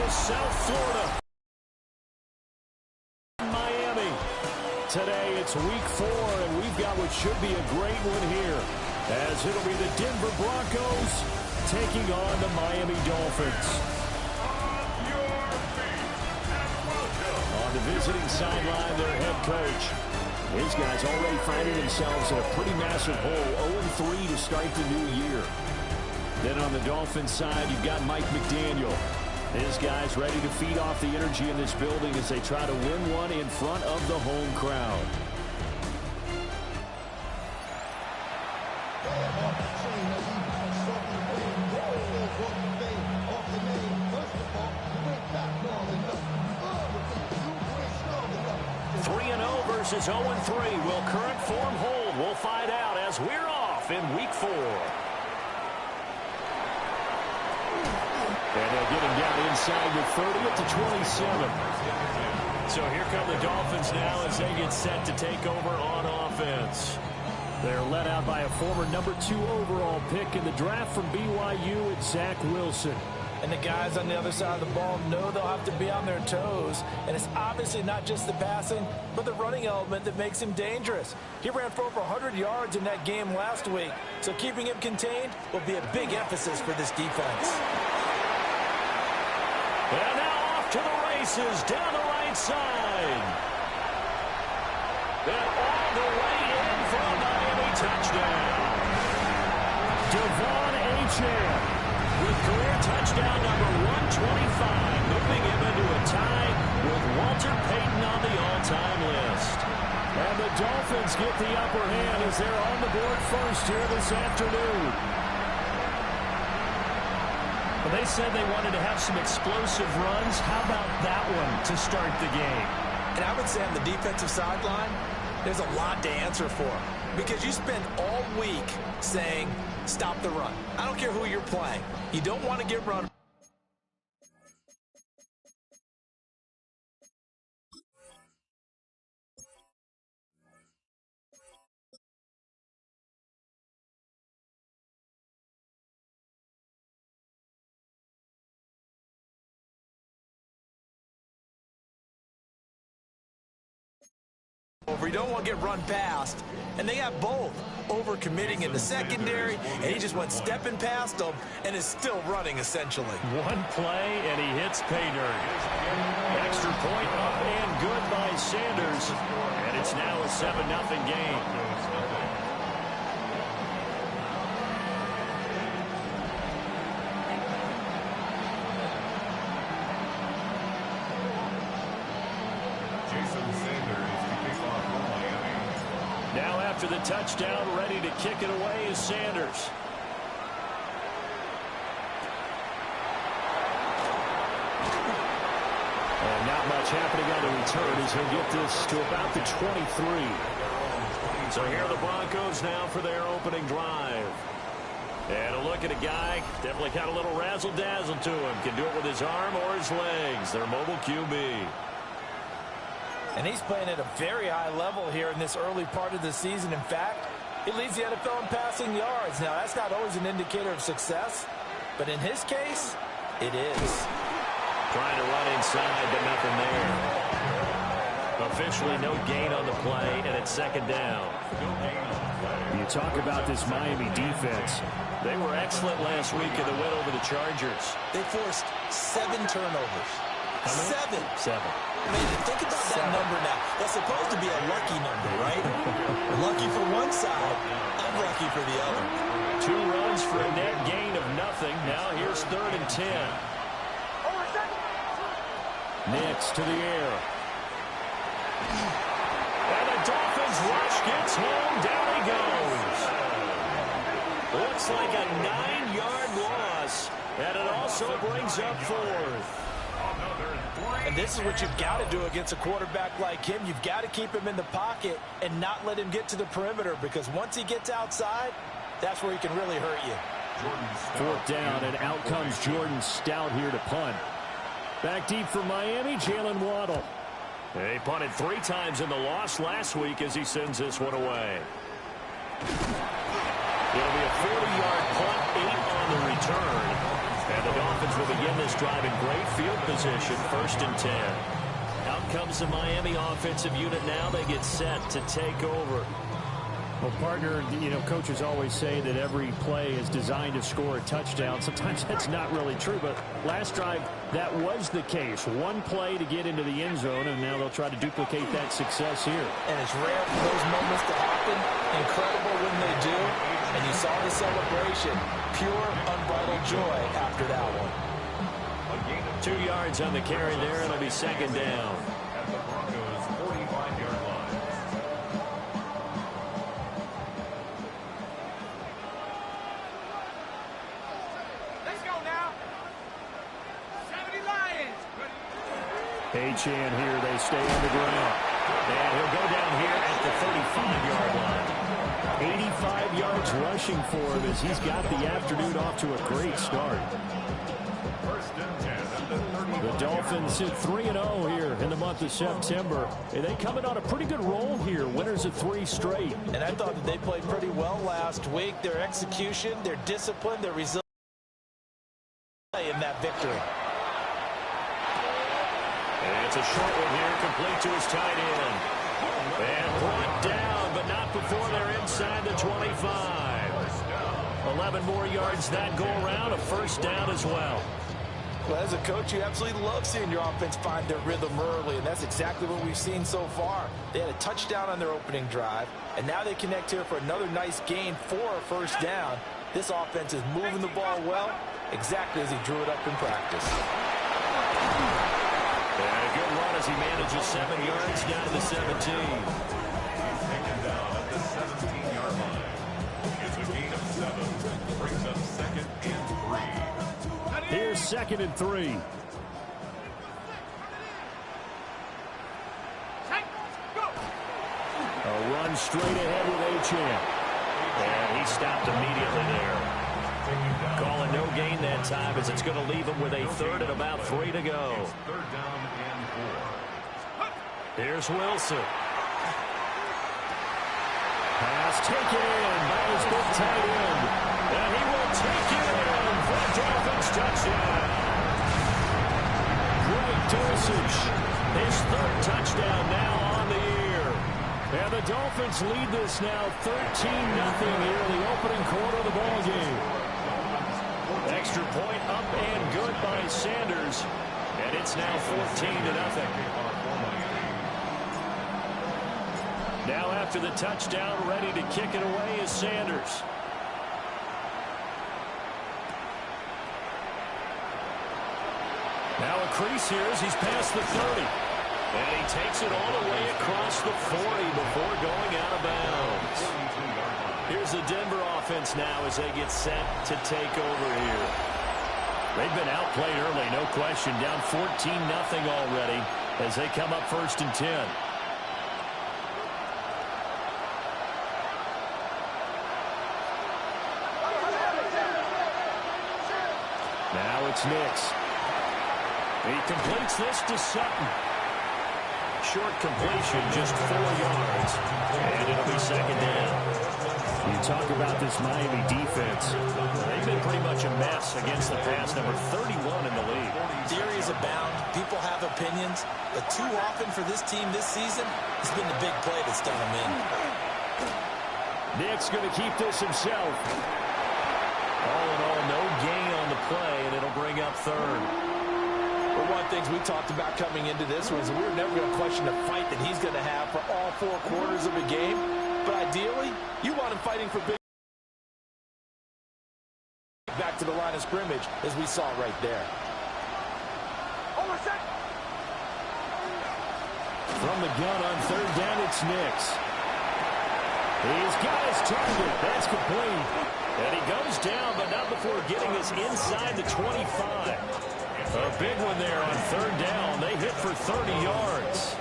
South Florida. Miami. Today it's week 4, and we've got what should be a great one here, as it'll be the Denver Broncos taking on the Miami Dolphins. On the visiting sideline, their head coach. His guys already finding themselves in a pretty massive hole, 0-3 to start the new year. Then on the Dolphins side, you've got Mike McDaniel. His guys ready to feed off the energy in this building as they try to win one in front of the home crowd. Versus 0-3. Will current form hold? We'll find out as we're off in week 4. And they'll get him down inside the 30 at the 27. So here come the Dolphins now as they get set to take over on offense. They're led out by a former number 2 overall pick in the draft from BYU, it's Zach Wilson. And the guys on the other side of the ball know they'll have to be on their toes. And it's obviously not just the passing, but the running element that makes him dangerous. He ran for over 100 yards in that game last week. So keeping him contained will be a big emphasis for this defense. And now off to the races down the right side. And all the way in for a Miami touchdown. Devon Achane with career touchdown number 125, moving him into a tie with Walter Payton on the all-time list. And the Dolphins get the upper hand as they're on the board first here this afternoon. Well, they said they wanted to have some explosive runs. How about that one to start the game? And I would say on the defensive sideline, there's a lot to answer for. Because you spend all week saying, stop the run. I don't care who you're playing. You don't want to get run. You don't want to get run past. And they have both. Overcommitting in the secondary, and he just went stepping past them and is still running, essentially. One play, and he hits pay dirt. Extra point up and good by Sanders. And it's now a 7-0 game. Now after the touchdown, ready to kick it away is Sanders. And not much happening on the return as he'll get this to about the 23. So here are the Broncos now for their opening drive. And a look at a guy, definitely got a little razzle-dazzle to him. Can do it with his arm or his legs. Their mobile QB. And he's playing at a very high level here in this early part of the season. In fact, he leads the NFL in passing yards. Now, that's not always an indicator of success, but in his case, it is. Trying to run inside, but nothing there. Officially no gain on the play, and it's second down. You talk about this Miami defense. They were excellent last week in the win over the Chargers. They forced 7 turnovers. Seven. I mean, think about that number now. That's supposed to be a lucky number, right? Lucky for one side, unlucky for the other. 2 runs for a net gain of nothing. Now here's 3rd and 10. Nix to the air. And the Dolphins rush gets home. Down he goes. Looks like a 9-yard loss. And it also brings up 4th. And this is what you've got to do against a quarterback like him. You've got to keep him in the pocket and not let him get to the perimeter, because once he gets outside, that's where he can really hurt you. 4th down, and out comes Jordan Stout here to punt. Back deep for Miami, Jalen Waddle. He punted 3 times in the loss last week as he sends this one away. It'll be a 40-yard punt, 8 on the return. And the Dolphins Broncos will begin this drive in great field position, 1st and 10. Out comes the Miami offensive unit now. They get set to take over. Well, partner, coaches always say that every play is designed to score a touchdown. Sometimes that's not really true, but last drive, that was the case. One play to get into the end zone, and now they'll try to duplicate that success here. And it's rare for those moments to happen. Incredible when they do. And you saw the celebration. Pure, unbridled joy after that one. 2 yards on the carry there. It'll be 2nd down. At the Broncos' 45-yard line. Let's go now. 70 Lions. Achane here. They stay on the ground. And he'll go down here at the 35-yard line. 85 yards rushing for him as he's got the afternoon off to a great start. 1st and 10 at the 35. The Dolphins sit 3-0 here in the month of September. They coming on a pretty good roll here. Winners of 3 straight. And I thought that they played pretty well last week. Their execution, their discipline, their resilience in that victory. And it's a short one here, complete to his tight end. And brought down, but not before they're inside the 25. 11 more yards that go around, a 1st down as well. Well, as a coach, you absolutely love seeing your offense find their rhythm early, and that's exactly what we've seen so far. They had a touchdown on their opening drive, and now they connect here for another nice gain for a 1st down. This offense is moving the ball well, exactly as he drew it up in practice. And a good run as he manages 7 yards down to the 17. He's taken down at the 17-yard line. It's a gain of 7. Brings up 2nd and 3. Here's 2nd and 3. A run straight ahead with Achane. And he stopped immediately there. Calling no gain that time as it's going to leave him with a 3rd and about 3 to go. 3rd down and 4. Here's Wilson. Pass taken in by his big tight end. And he will take it in for a Dolphins touchdown. Great dosage. His 3rd touchdown now on the year. And the Dolphins lead this now 13-0 here in the opening quarter of the ball game. Extra point up and good by Sanders. And it's now 14-0. Now after the touchdown, ready to kick it away is Sanders. Now a crease here as he's past the 30. And he takes it all the way across the 40 before going out of bounds. Here's the Denver offense now as they get set to take over here. They've been outplayed early, no question. Down 14-0 already as they come up 1st and 10. Now it's Nix. He completes this to Sutton. Short completion, just 4 yards. And it'll be 2nd down. You talk about this Miami defense. They've been pretty much a mess against the pass, number 31 in the league. Theories abound. People have opinions. But too often for this team this season, it's been the big play that's done them in. Nick's going to keep this himself. All in all, no gain on the play, and it'll bring up 3rd. Well, one of the things we talked about coming into this was we were never going to question the fight that he's going to have for all 4 quarters of a game. But ideally, you want him fighting for big. Back to the line of scrimmage, as we saw right there. From the gun on 3rd down, it's Nix. He's got his target. That's complete. And he goes down, but not before getting us inside the 25. A big one there on 3rd down. They hit for 30 yards.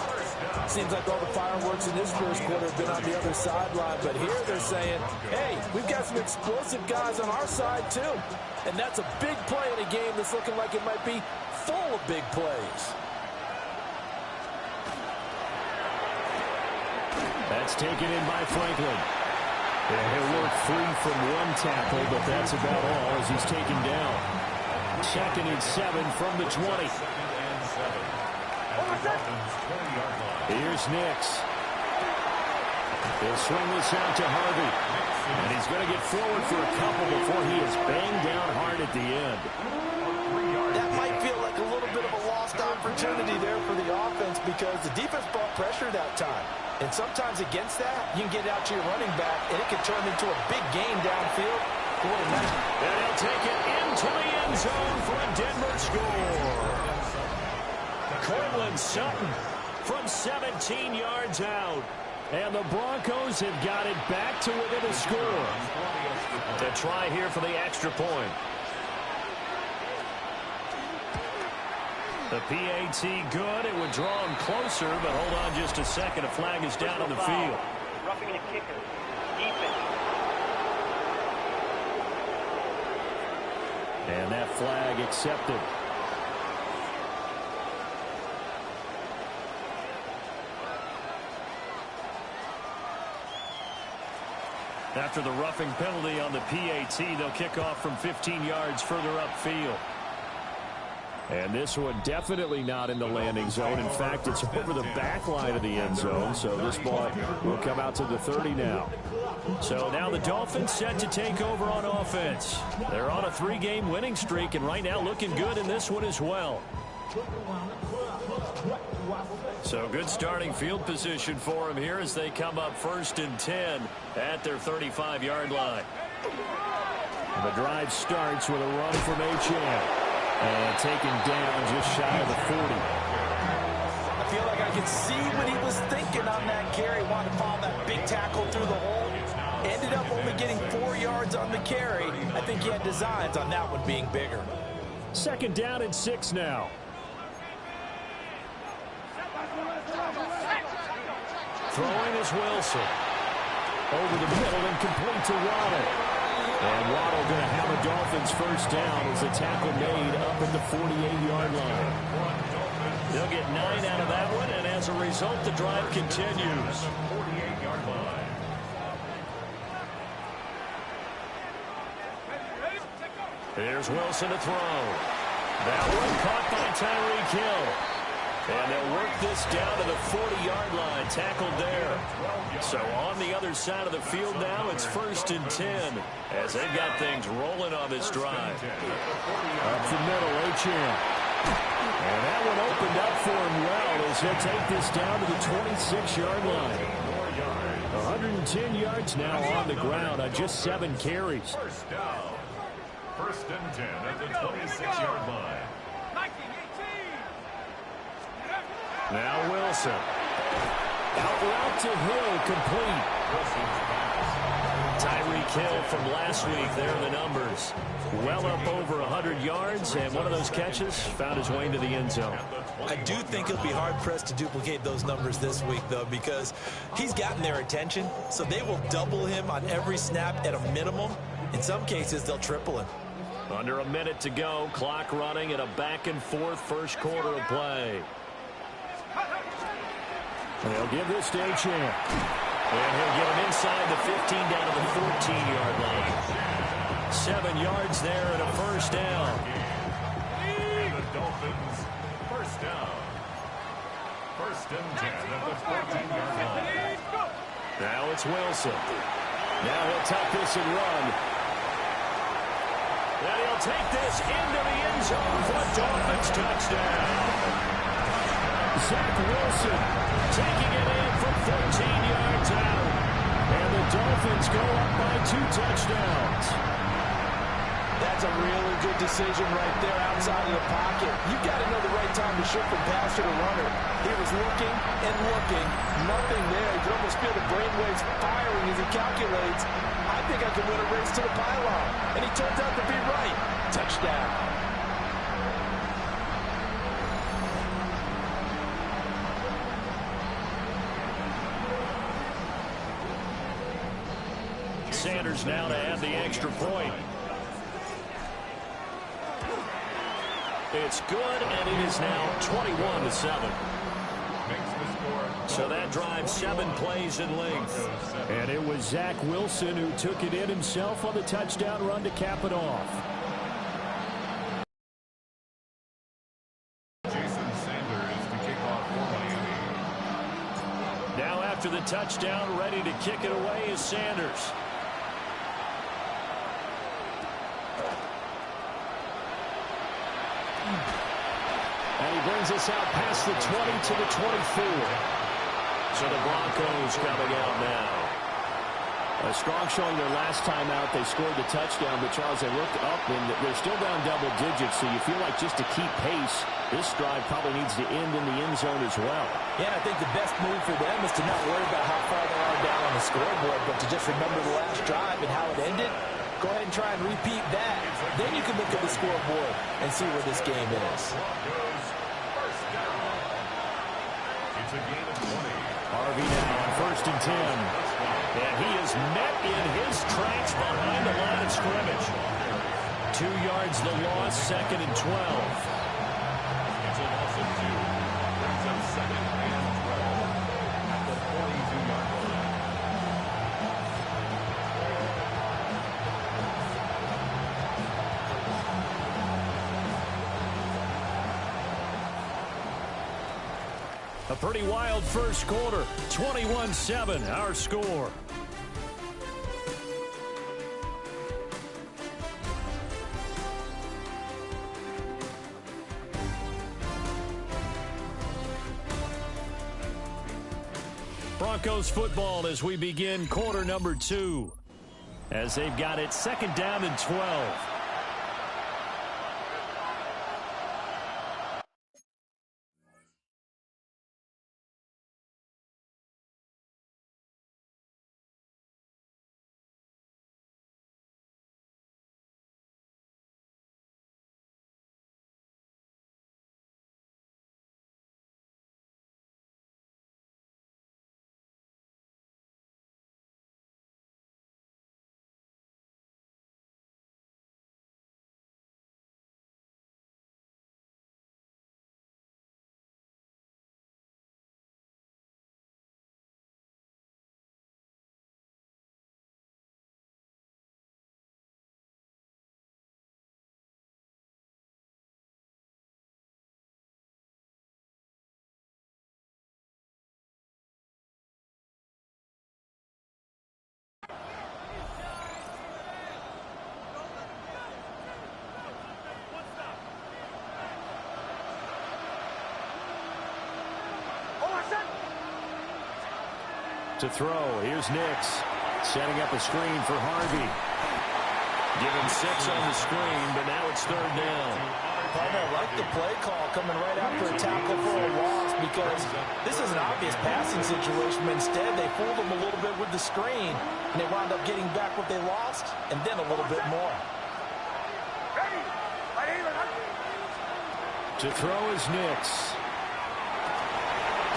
Seems like all the fireworks in this first quarter have been on the other sideline, but here they're saying, hey, we've got some explosive guys on our side too. And that's a big play in a game that's looking like it might be full of big plays. That's taken in by Franklin. And he'll work free from one tackle, but that's about all as he's taken down. 2nd and 7 from the 20. Here's Nix. He'll swing this out to Harvey. And he's going to get forward for a couple before he is banged down hard at the end. That might feel like a little bit of a lost opportunity there for the offense because the defense brought pressure that time. And sometimes against that, you can get out to your running back, and it can turn into a big game downfield. And he'll take it into the end zone for a Denver score. Cortland Sutton from 17 yards out. And the Broncos have got it back to within a score. To try here for the extra point. The PAT good. It would draw him closer, but hold on just a second. A flag is down on the field. Roughing the kicker. Defense. And that flag accepted. After the roughing penalty on the PAT, they'll kick off from 15 yards further upfield. And this one definitely not in the landing zone. In fact, it's over the back line of the end zone. So this ball will come out to the 30 now. So now the Dolphins set to take over on offense. They're on a 3-game winning streak, and right now looking good in this one as well. So good starting field position for them here as they come up 1st and 10 at their 35-yard line. The drive starts with a run from Achane. And taken down just shy of the 40. I feel like I can see what he was thinking on that carry. Wanted to follow that big tackle through the hole. Ended up only getting 4 yards on the carry. I think he had designs on that one being bigger. 2nd down and 6 now. Throwing is Wilson. Over the middle and complete to Waddle. And Waddle going to have a Dolphins 1st down as the tackle made up at the 48-yard line. They'll get 9 out of that one, and as a result, the drive continues. 48-yard line. Here's Wilson to throw. That one caught by Tyreek Hill. And they'll work this down to the 40-yard line, tackled there. So on the other side of the field now, it's 1st and 10 as they've got things rolling on this drive. Up the middle, Achane. And that one opened up for him well as he'll take this down to the 26-yard line. 110 yards now on the ground on just 7 carries. 1st down. 1st and 10 at the 26-yard line. Now Wilson. Out route to Hill, complete. Tyreek Hill from last week, there are the numbers. Well up over 100 yards, and one of those catches found his way into the end zone. I do think he'll be hard-pressed to duplicate those numbers this week, though, because he's gotten their attention, so they will double him on every snap at a minimum. In some cases, they'll triple him. Under a minute to go, clock running at a back-and-forth 1st quarter of play. They'll give this to Achane. And he'll get him inside the 15 down to the 14-yard line. 7 yards there and a 1st down. And the Dolphins 1st down. 1st and 10 at the 14-yard line. Now it's Wilson. Now he'll tuck this and run. And he'll take this into the end zone for a Dolphins touchdown. Zach Wilson taking it in from 14 yards out. And the Dolphins go up by 2 touchdowns. That's a really good decision right there outside of the pocket. You've got to know the right time to shift from passer to runner. He was looking and looking. Nothing there. You can almost feel the brainwaves firing as he calculates. I think I can win a race to the pylon. And he turns out to be right. Touchdown. Sanders now to add the extra point. It's good, and it is now 21-7. So that drive 7 plays in length. And it was Zach Wilson who took it in himself on the touchdown run to cap it off. touchdown, ready to kick it away is Sanders. And he brings us out past the 20 to the 24. So the Broncos coming out now. A strong showing their last time out. They scored the touchdown, but Charles, they looked up, and they're still down double digits, so you feel like just to keep pace, this drive probably needs to end in the end zone as well. Yeah, I think the best move for them is to not worry about how far they are down on the scoreboard, but to just remember the last drive and how it ended. Go ahead and try and repeat that. Then you can look at the scoreboard and see where this game is. It's a gain of 20. Harvey now on 1st and 10. And he is met in his tracks behind the line of scrimmage. 2 yards the loss, 2nd and 12. It's a loss of 2. Brings up 2nd and 12 at the 42-yard line. A pretty wild first quarter. 21-7, our score. Broncos football as we begin quarter number 2. As they've got it 2nd down and 12. To throw, here's Nix. Setting up a screen for Harvey. Given 6 on the screen, but now it's 3rd down. I like the play call coming right after a tackle for a loss, because this is an obvious passing situation, but instead they fooled them a little bit with the screen, and they wound up getting back what they lost, and then a little bit more. To throw is Nix.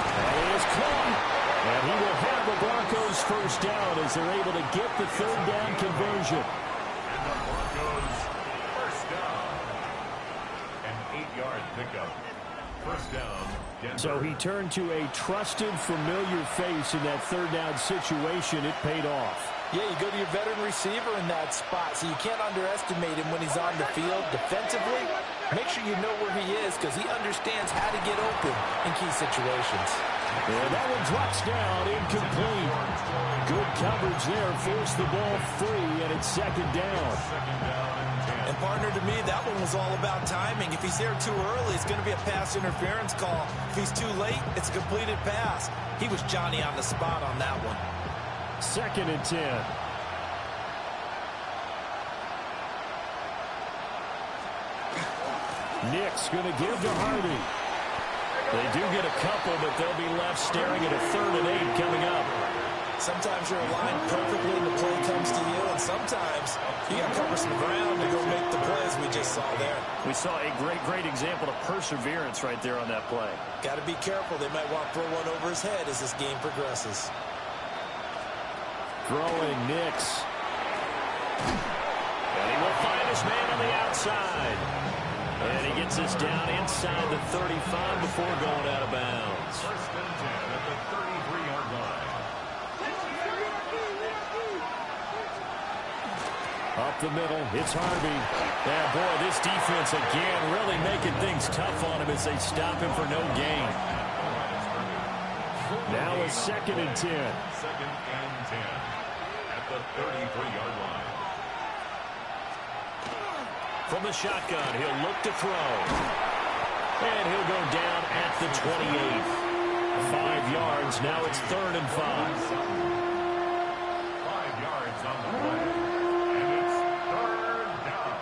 And he is caught. And he will have the Broncos first down as they're able to get the 3rd down conversion. And the Broncos first down. An 8-yard pickup. First down, Denver. So he turned to a trusted, familiar face in that 3rd down situation. It paid off. Yeah, you go to your veteran receiver in that spot, so you can't underestimate him when he's on the field defensively. Make sure you know where he is, because he understands how to get open in key situations. And that one drops down, incomplete. Good coverage there, forced the ball free, and it's 2nd down. And partner, to me, that one was all about timing. If he's there too early, it's going to be a pass interference call. If he's too late, it's a completed pass. He was Johnny on the spot on that one. 2nd and 10. Nick's going to give to Harvey. They do get a couple, but they'll be left staring at a 3rd and 8 coming up. Sometimes you're aligned perfectly and the play comes to you, and sometimes you got to cover some ground to go make the plays we just saw there. We saw a great example of perseverance right there on that play. Got to be careful. They might want to throw one over his head as this game progresses. Throwing Nix. And he will find his man on the outside. And he gets us down inside the 35 before going out of bounds. 1st and 10 at the 33-yard line. Up the middle, it's Harvey. Yeah, boy, this defense again really making things tough on him as they stop him for no gain. Now a 2nd and 10. 2nd and 10 at the 33-yard line. From the shotgun, he'll look to throw. And he'll go down at the 28. 5 yards. Now it's 3rd and 5. 5 yards on the play. And it's 3rd down.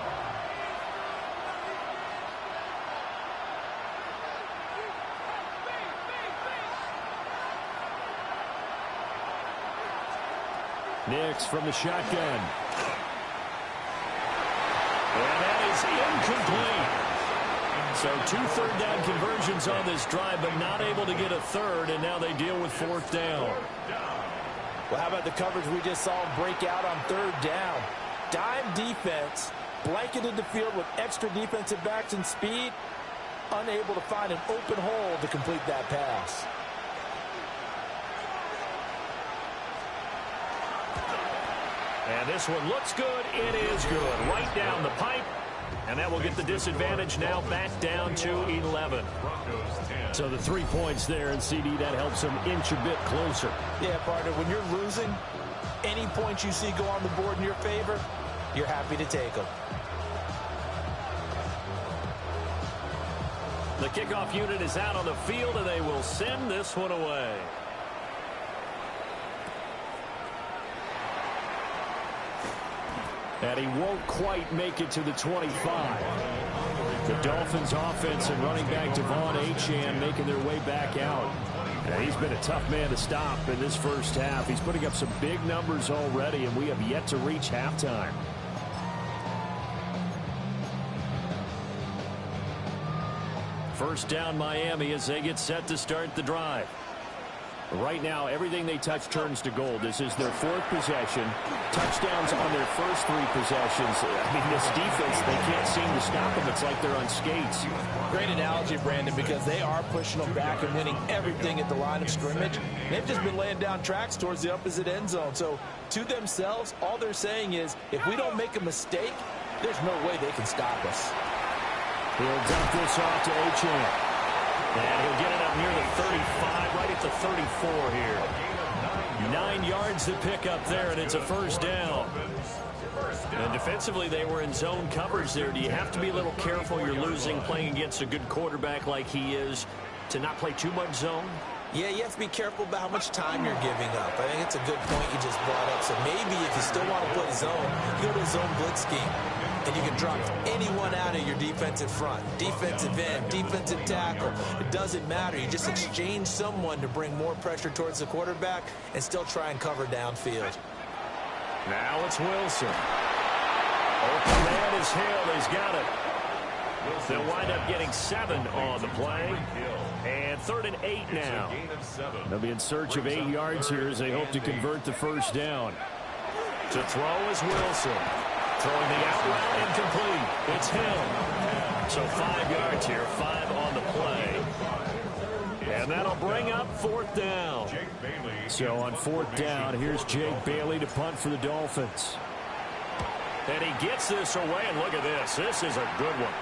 Nix from the shotgun. And that is incomplete. So 2 third-down conversions on this drive, but not able to get a third, and now they deal with 4th down. Well, how about the coverage we just saw break out on 3rd down? Dime defense, blanketed the field with extra defensive backs and speed, unable to find an open hole to complete that pass. And this one looks good. It is good. Right down the pipe. And that will get the disadvantage now back down to 11. So the 3 points there, and CD, that helps them inch a bit closer. Yeah, partner, when you're losing, any points you see go on the board in your favor, you're happy to take them. The kickoff unit is out on the field, and they will send this one away. And he won't quite make it to the 25. The Dolphins offense and running back Devon Achane making their way back out. And he's been a tough man to stop in this first half. He's putting up some big numbers already, and we have yet to reach halftime. First down Miami as they get set to start the drive. Right now, everything they touch turns to gold. This is their 4th possession. Touchdowns on their first 3 possessions. I mean, this defense, they can't seem to stop them. It's like they're on skates. Great analogy, Brandon, because they are pushing them back and winning everything at the line of scrimmage. They've just been laying down tracks towards the opposite end zone. So, to themselves, all they're saying is, if we don't make a mistake, there's no way they can stop us. He'll dump this off to Achane. And he'll get it up near the 35, right at the 34 here. 9 yards to pick up there, and it's a first down. And defensively, they were in zone coverage there. Do you have to be a little careful? You're losing, playing against a good quarterback like he is, to not play too much zone? Yeah, you have to be careful about how much time you're giving up. I think it's a good point you just brought up. So maybe if you still want to play zone, you go to a zone blitz scheme. And you can drop anyone out of your defensive front. Defensive end, defensive tackle. It doesn't matter. You just exchange someone to bring more pressure towards the quarterback and still try and cover downfield. Now it's Wilson. Open man is Hill. He's got it. They'll wind up getting 7 on the play. And 3rd and 8 now. They'll be in search of 8 yards here as they hope to convert the first down. To throw is Wilson. Throwing the out route incomplete. It's Hill. So 5 yards here, 5 on the play. And that'll bring up 4th down. So on 4th down, here's Jake Bailey to punt for the Dolphins. And he gets this away, and look at this. This is a good one.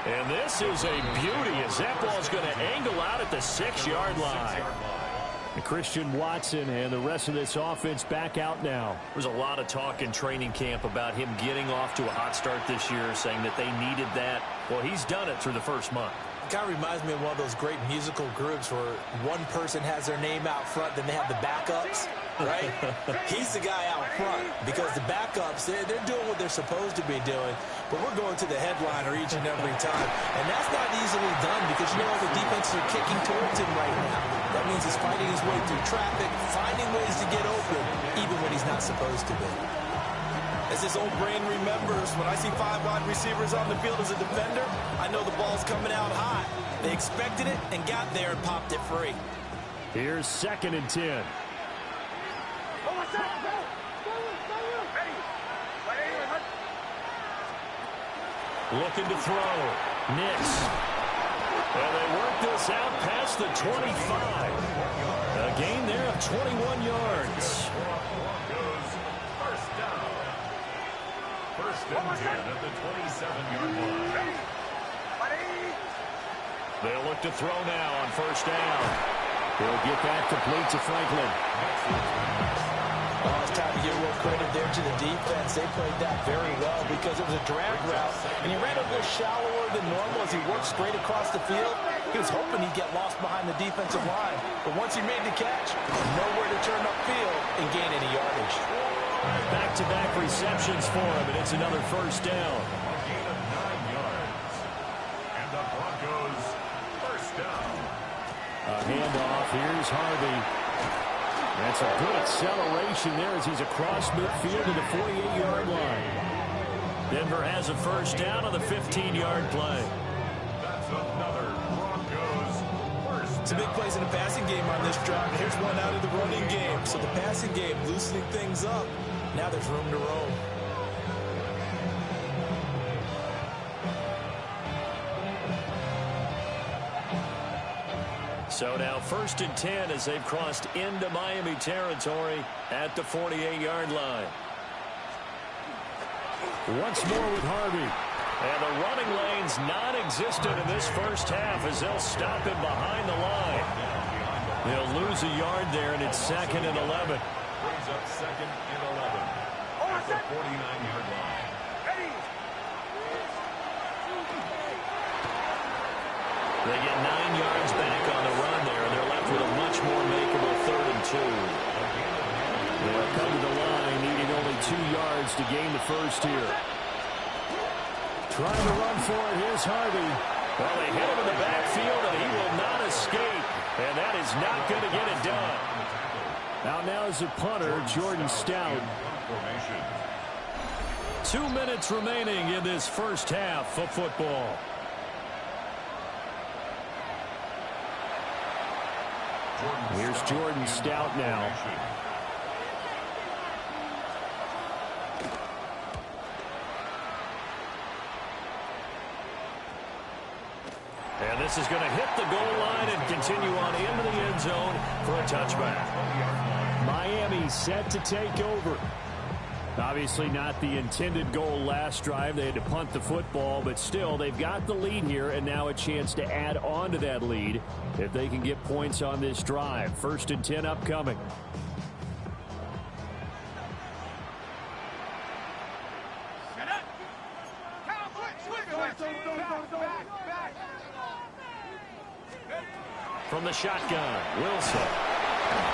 And this is a beauty as that ball's going to angle out at the 6-yard line. And Christian Watson and the rest of this offense back out now. There's a lot of talk in training camp about him getting off to a hot start this year, saying that they needed that. Well, he's done it through the first month. It kind of reminds me of one of those great musical groups where one person has their name out front, then they have the backups, right? He's the guy out front because the backups, they're doing what they're supposed to be doing, but we're going to the headliner each and every time. And that's not easily done because, you know, the defenses are kicking towards him right now. That means he's fighting his way through traffic, finding ways to get open, even when he's not supposed to be. As this old brain remembers, when I see 5 wide receivers on the field as a defender, I know the ball's coming out hot. They expected it and got there and popped it free. Here's 2nd and 10. Looking to throw. Nix. And they work this out past the 25. A gain there of 21 yards. First and 10 at the 27-yard line. They'll look to throw now on first down. He'll get that complete to Franklin. Oh, it's time to give real credit there to the defense. They played that very well because it was a drag route, and he ran a little shallower than normal as he worked straight across the field. He was hoping he'd get lost behind the defensive line, but once he made the catch, nowhere to turn upfield and gain any yardage. Back-to-back receptions for him, and it's another first down. A gain of 9 yards. And the Broncos first down. A handoff. Here's Harvey. That's a good acceleration there as he's across midfield to the 48-yard line. Denver has a first down on the 15-yard play. That's another Broncos first down. Some big plays in the passing game on this drive. Here's one out of the running game. So the passing game loosening things up. Now there's room to roam. So now first and 10 as they've crossed into Miami territory at the 48-yard line. Once more with Harvey. And the running lane's non-existent in this first half as they'll stop him behind the line. They'll lose a yard there, and it's 2nd and 11. Brings up 2nd and 11 at the 49-yard line. They get 9 yards back on the run there, and they're left with a much more makeable 3rd and 2. They'll come to the line, needing only 2 yards to gain the first here. Trying to run for it. Here's Harvey. Well, they hit him in the backfield, and he will not escape. And that is not going to get it done. Out now is the punter, Jordan Stout. 2 minutes remaining in this first half of football. Here's Jordan Stout now. And this is going to hit the goal line and continue on into the end zone for a touchback. Miami set to take over. Obviously not the intended goal last drive. They had to punt the football, but still they've got the lead here and now a chance to add on to that lead if they can get points on this drive. 1st and 10 upcoming. From the shotgun, Wilson.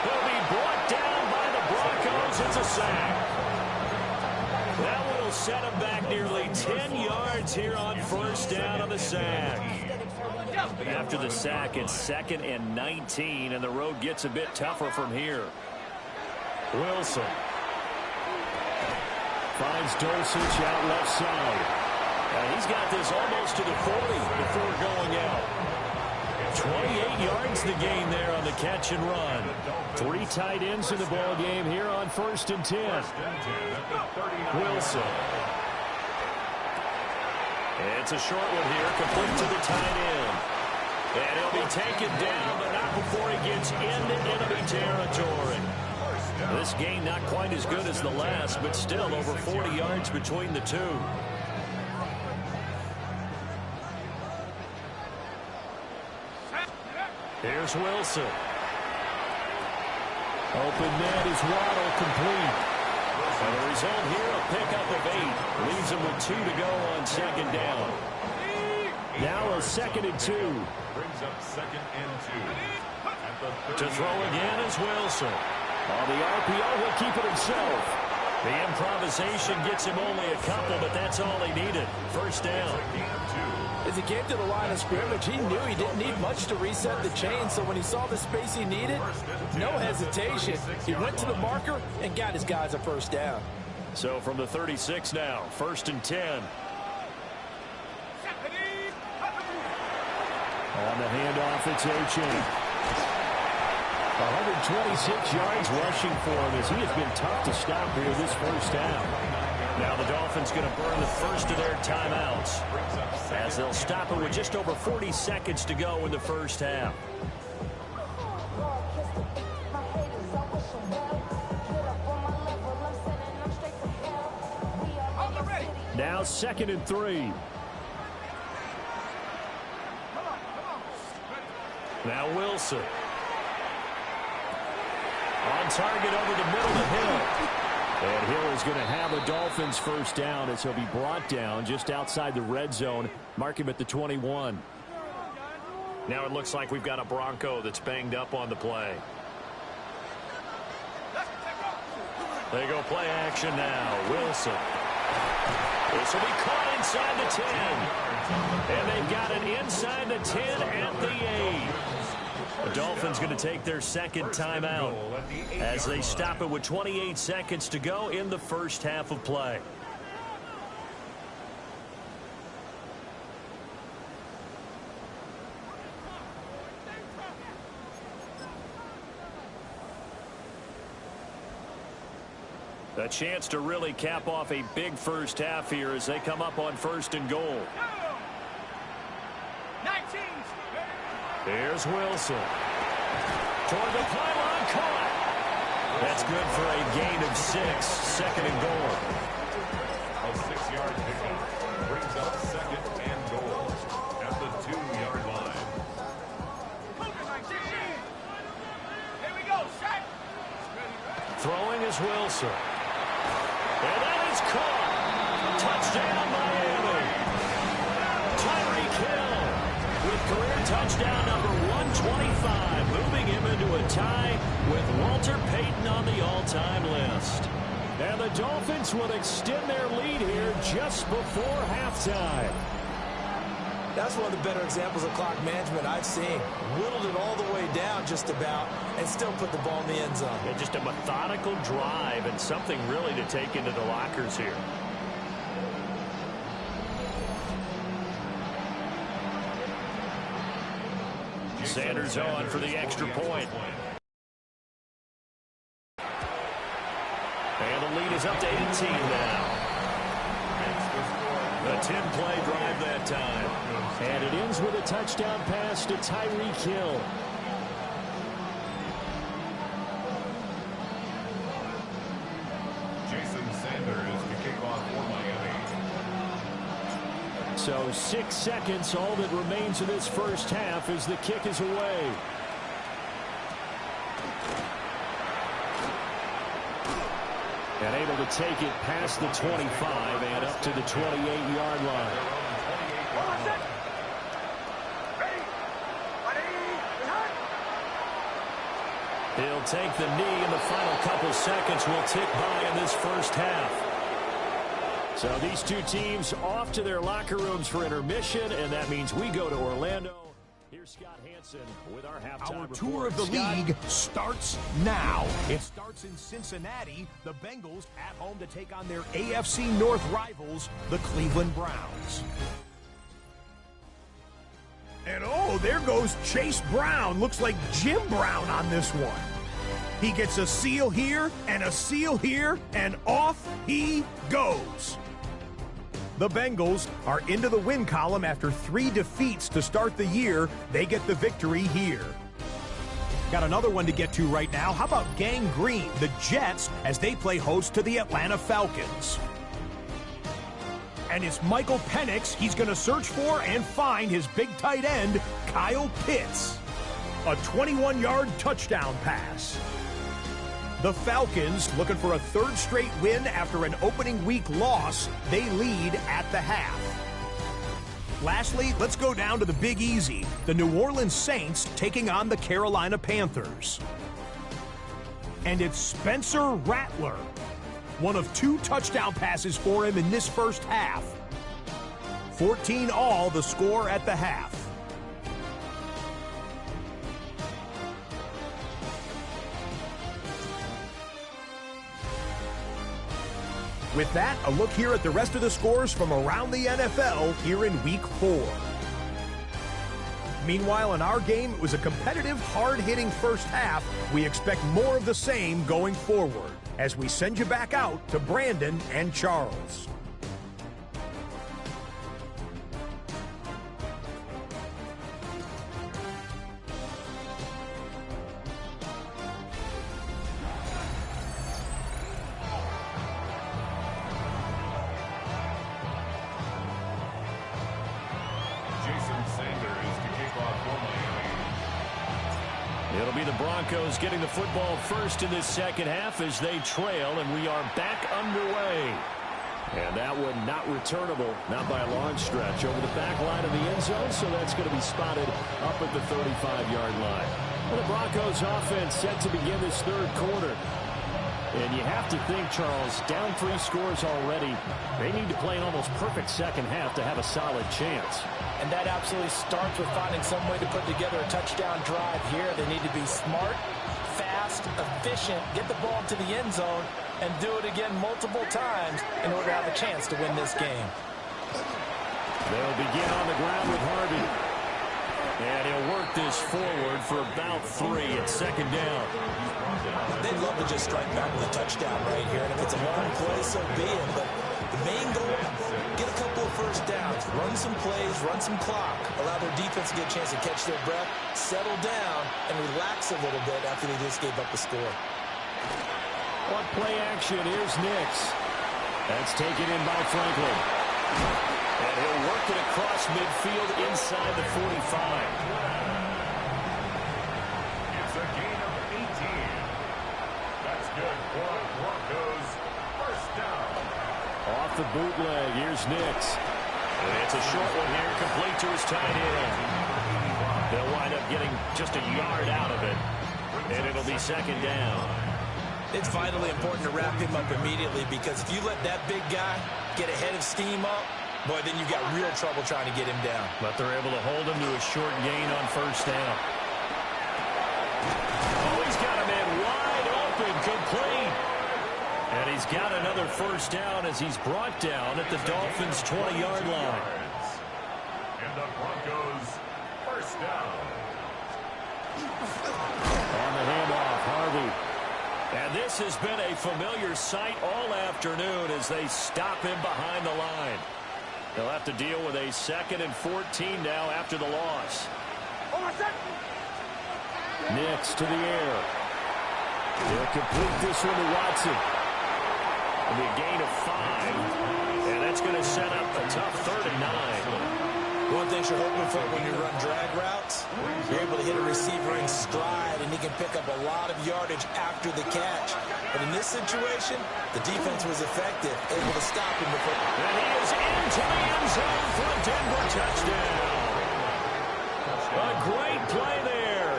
He'll be brought down by the Broncos. It's a sack. That will set him back nearly 10 yards here on first down on the sack. After the sack, it's 2nd and 19, and the road gets a bit tougher from here. Wilson. Finds Dulcich out left side. He's got this almost to the 40 before going out. 28 yards the gain there on the catch and run. 3 tight ends in the ball game here on 1st and 10. Wilson. It's a short one here, complete to the tight end. And he'll be taken down, but not before he gets into enemy territory. This game not quite as good as the last, but still over 40 yards between the two. Here's Wilson. Open net is Waddle, complete. And the result here, a pickup of 8. Leaves him with 2 to go on 2nd down. Now a 2nd and 2. Brings up 2nd and 2. To throw again is Wilson. On the RPO, he'll keep it himself. The improvisation gets him only a couple, but that's all he needed. First down. As he came to the line of scrimmage, he knew he didn't need much to reset the chain, so when he saw the space he needed, no hesitation. He went to the marker and got his guys a first down. So from the 36 now, 1st and 10. On the handoff, it's A-Chain. 126 yards rushing for him as he has been tough to stop here this first half. Now the Dolphins going to burn the first of their timeouts as they'll stop it with just over 40 seconds to go in the first half. Now 2nd and 3. Now Wilson. On target over the middle to Hill. And Hill is going to have a Dolphins first down as he'll be brought down just outside the red zone. Mark him at the 21. Now it looks like we've got a Bronco that's banged up on the play. They go play action now. Wilson. This will be caught inside the 10. And they've got it inside the 10 at the 8. The Dolphins going to take their second timeout as they stop it with 28 seconds to go in the first half of play. A chance to really cap off a big first half here as they come up on first and goal. Here's Wilson. Toward the pylon, caught. That's good for a gain of 6. Second and goal. A 6-yard pickup brings up second and goal at the 2-yard line. Here we go, set. Throwing is Wilson. And that is caught. Touchdown, Miami. Tyreek Hill with career touchdown number 125, moving him into a tie with Walter Payton on the all-time list. And the Dolphins will extend their lead here just before halftime. That's one of the better examples of clock management I've seen. Whittled it all the way down just about and still put the ball in the end zone. Yeah, just a methodical drive and something really to take into the lockers here. Sanders on for the extra point. And the lead is up to 18 now. A 10-play drive that time. And it ends with a touchdown pass to Tyreek Hill. Jason Sanders to kick off for Miami. So 6 seconds, all that remains of this first half as the kick is away. And able to take it past the 25 and up to the 28-yard line. He'll take the knee, and the final couple seconds will tick by in this first half. So these two teams off to their locker rooms for intermission, and that means we go to Orlando. Here's Scott Hansen with our halftime Our report. tour of the Scott? league starts now. It starts in Cincinnati. The Bengals at home to take on their AFC North rivals, the Cleveland Browns. And oh, there goes Chase Brown. Looks like Jim Brown on this one. He gets a seal here and a seal here, and off he goes. The Bengals are into the win column after 3 defeats to start the year. They get the victory here. Got another one to get to right now. How about Gang Green, the Jets, as they play host to the Atlanta Falcons? And it's Michael Penix. He's going to search for and find his big tight end, Kyle Pitts. A 21-yard touchdown pass. The Falcons, looking for a 3rd straight win after an opening week loss, they lead at the half. Lastly, let's go down to the Big Easy. The New Orleans Saints taking on the Carolina Panthers. And it's Spencer Rattler. One of 2 touchdown passes for him in this first half. 14 all, the score at the half. With that, a look here at the rest of the scores from around the NFL here in Week 4. Meanwhile, in our game, it was a competitive, hard-hitting first half. We expect more of the same going forward as we send you back out to Brandon and Charles. It'll be the Broncos getting the football first in this second half as they trail, and we are back underway. And that one not returnable, not by a long stretch, over the back line of the end zone, so that's going to be spotted up at the 35-yard line. Well, the Broncos offense set to begin this third quarter. And you have to think, Charles, down 3 scores already. They need to play an almost perfect second half to have a solid chance. And that absolutely starts with finding some way to put together a touchdown drive here. They need to be smart, fast, efficient, get the ball to the end zone, and do it again multiple times in order to have a chance to win this game. They'll begin on the ground with Harvey. And he'll work this forward for about 3 at second down. They'd love to just strike back with a touchdown right here. And if it's a long play, so be it. But the main goal, get a couple of first downs, run some plays, run some clock, allow their defense to get a chance to catch their breath, settle down, and relax a little bit after they just gave up the score. On play action, here's Nix. That's taken in by Franklin. And he'll work it across midfield inside the 45. It's a gain of 18. That's good for the Broncos. First down. Off the bootleg, here's Nix. And it's a short one here, complete to his tight end. They'll wind up getting just a yard out of it. And it'll be second down. It's vitally important to wrap him up immediately, because if you let that big guy get ahead of steam up, boy, then you've got real trouble trying to get him down. But they're able to hold him to a short gain on first down. Oh, he's got him in wide open, complete. And he's got another first down as he's brought down at the Dolphins' 20-yard line. And the Broncos, first down. On the handoff, Harvey. And this has been a familiar sight all afternoon as they stop him behind the line. They'll have to deal with a 2nd and 14 now after the loss. Nix to the air. They'll complete this one to Watson. It'll be a gain of 5. And that's going to set up a tough 3rd and 9. One thing you're hoping for when you run drag routes, you're able to hit a receiver in stride, and he can pick up a lot of yardage after the catch. But in this situation, the defense was effective, able to stop him before. And he is into the end zone for a Denver touchdown. A great play there.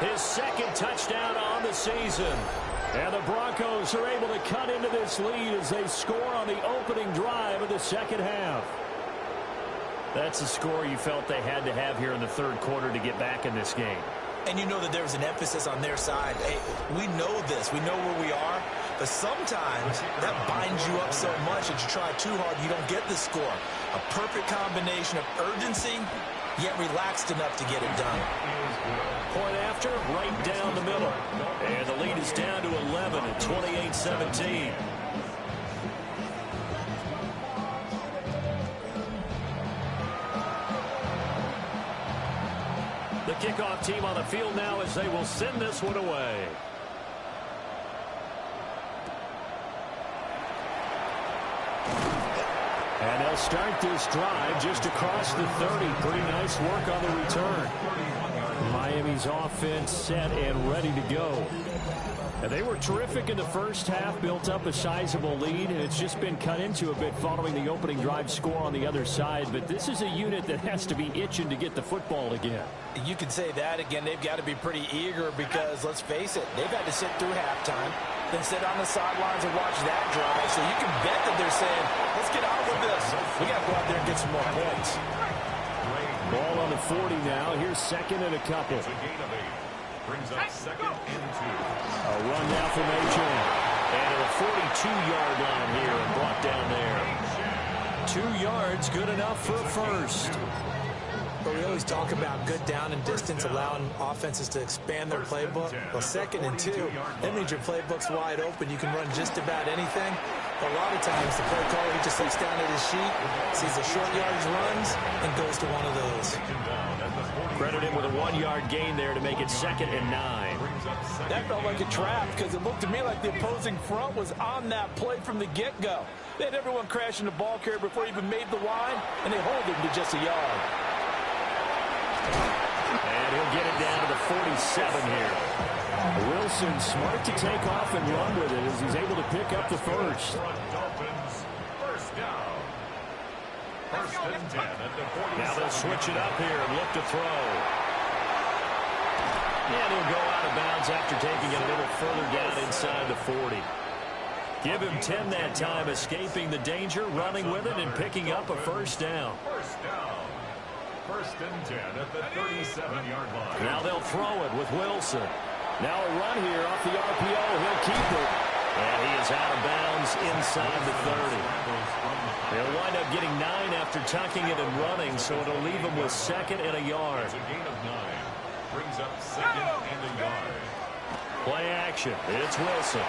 His 2nd touchdown on the season. And the Broncos are able to cut into this lead as they score on the opening drive of the second half. That's the score you felt they had to have here in the third quarter to get back in this game. And you know that there was an emphasis on their side. Hey, we know this. We know where we are. But sometimes that binds you up so much that you try too hard, you don't get the score. A perfect combination of urgency, yet relaxed enough to get it done. Point after, right down the middle. And the lead is down to 11 at 28-17. The kickoff team on the field now as they will send this one away. And they'll start this drive just across the 30. Pretty nice work on the return. Miami's offense set and ready to go. And they were terrific in the first half, built up a sizable lead, and it's just been cut into a bit following the opening drive score on the other side. But this is a unit that has to be itching to get the football again. You could say that again. They've got to be pretty eager because, let's face it, they've had to sit through halftime, then sit on the sidelines and watch that drive. So you can bet that they're saying, let's get on with this. We got to go out there and get some more points. Ball on the 40 now. Here's 2nd and a couple. Brings up 2nd and 2. A run now from A.J. And at a 42-yard line here and brought down there. 2 yards, good enough for a first. But we always talk about good down and distance, allowing offenses to expand their playbook. Well, 2nd and 2, that means your playbook's wide open. You can run just about anything. A lot of times, the play caller, he just looks down at his sheet, sees the short yardage runs, and goes to one of those. Credit him with a 1-yard gain there to make it 2nd and 9. That felt like a trap because it looked to me like the opposing front was on that play from the get-go. They had everyone crashing the ball carrier before he even made the line, and they hold him to just a yard. And And he'll get it down to the 47 here. Wilson smart to take off and run with it as he's able to pick up the first. Dolphins, first down. First and 10 at the 47. Now they'll switch it up here and look to throw. And he'll go out of bounds after taking it a little further down inside the 40. Give him 10 that time, escaping the danger, running with it, and picking up a first down. First down. First and 10 at the 37-yard line. Now they'll throw it with Wilson. Now a run here off the RPO. He'll keep it. And he is out of bounds inside the 30. They'll wind up getting 9 after tucking it and running, so it'll leave him with second and a yard. It's a gain of 9. Brings up second and a yard. Play action. It's Wilson.